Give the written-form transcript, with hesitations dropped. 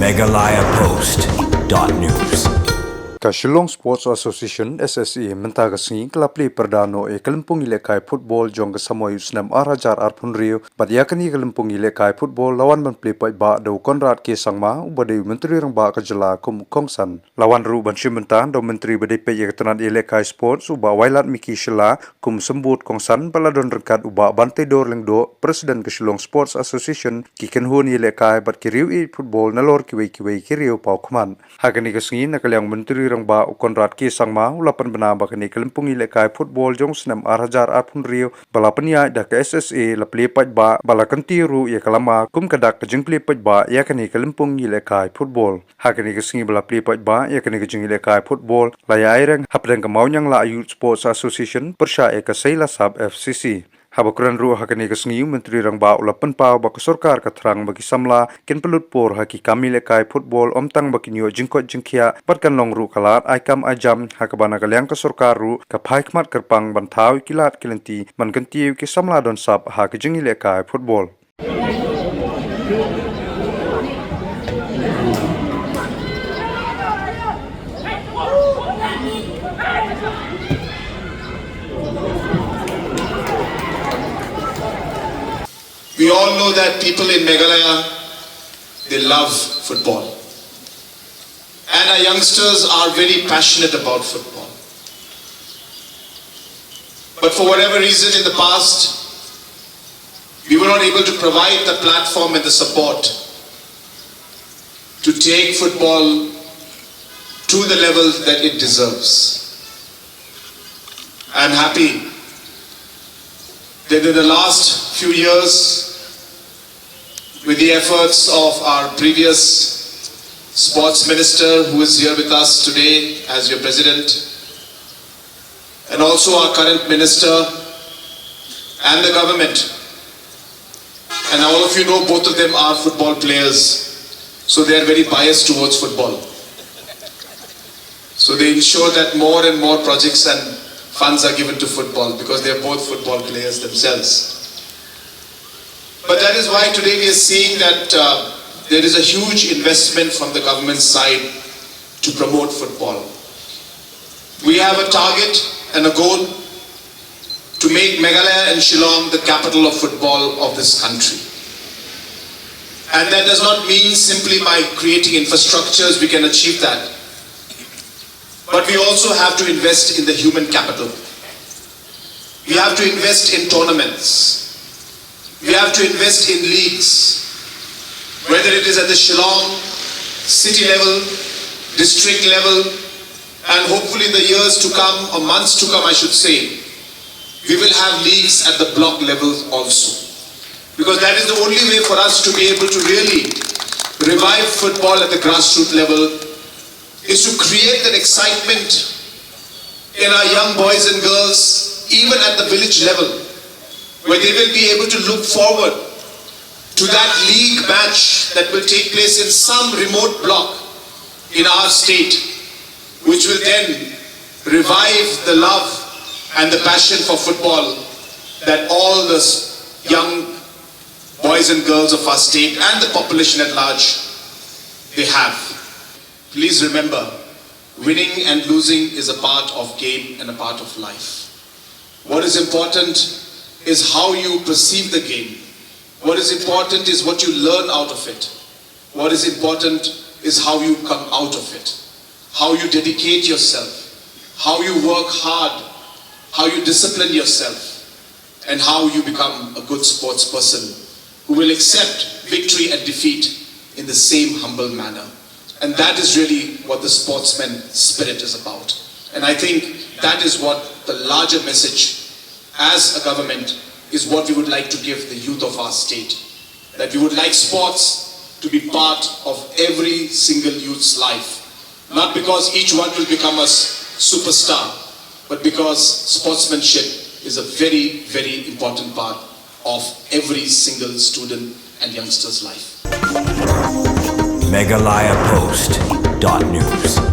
MeghalayaPost.news. Shillong Sports Association SSA mentaga singi klapli perdano Lympung Ïalehkai Phutbol jong kesamoy usnam arajar arpun rio badiakani Lympung Ïalehkai Phutbol lawan ban pli ba do konrad ke sangma ubade Myntri Rangbah kajala kum kongsan lawan ru ban shimentan do Myntri bade pe yaktanat Ïalehkai Sports uba wailat miki shila kum sembut kongsan baladon rekat uba bante dor lengdo Presiden ke Shillong Sports Association ki kenhun Ïalehkai bat kiriu football nalor kiwei kiriu pau kman hakani kesingi nakalyang Myntri Rangbah konrad ke sangma ulapan benamba kini Lympung Ïalehkai Phutbol jong senam arajar arpun rio balapanya dah ke SSA la plepat ba balakenti ru ya kalama kum kadak kejeng plepat ba ya kini Lympung Ïalehkai Phutbol hakani kesingi bala plepat ba ya kini kejeng Ïalehkai Phutbol la ya ireng hapdeng kemau nyang la Youth Sports Association persya ka seila sub FCC Habakuran ru hakani kesengi Myntri Rangbah ulapan pau bak sorkar katrang bagi samla ken pelut por haki kami Ïalehkai Phutbol omtang baki nyo jingkot jingkia patkan long ru kalat aikam ajam hakabana kalyang ka sorkar ru ka phaikmat kerpang bantau kilat kilenti man kentiu ki samla don sab haki jing Ïalehkai Phutbol We all know that people in Meghalaya, they love football. And our youngsters are very passionate about football. But for whatever reason in the past, we were not able to provide the platform and the support to take football to the level that it deserves. I'm happy that in the last few years, with the efforts of our previous sports minister who is here with us today as your president, and also our current minister and the government, and all of you know both of them are football players, so they are very biased towards football. So they ensure that more and more projects and funds are given to football because they are both football players themselves. But that is why today we are seeing that there is a huge investment from the government side to promote football. We have a target and a goal to make Meghalaya and Shillong the capital of football of this country. And that does not mean simply by creating infrastructures we can achieve that. But we also have to invest in the human capital. We have to invest in tournaments. We have to invest in leagues, whether it is at the Shillong, city level, district level, and hopefully in the years to come, or months to come I should say, we will have leagues at the block level also. Because that is the only way for us to be able to really revive football at the grassroots level, is to create that excitement in our young boys and girls, even at the village level, where they will be able to look forward to that league match that will take place in some remote block in our state, which will then revive the love and the passion for football that all the young boys and girls of our state and the population at large, they have. Please remember, winning and losing is a part of game and a part of life. What is important is how you perceive the game. What is important is what you learn out of it. What is important is how you come out of it. How you dedicate yourself. How you work hard. How you discipline yourself. And how you become a good sports person who will accept victory and defeat in the same humble manner. And that is really what the sportsman spirit is about. And I think that is what the larger message as a government is what we would like to give the youth of our state. That we would like sports to be part of every single youth's life. Not because each one will become a superstar, but because sportsmanship is a very, very important part of every single student and youngster's life. MeghalayaPost.news.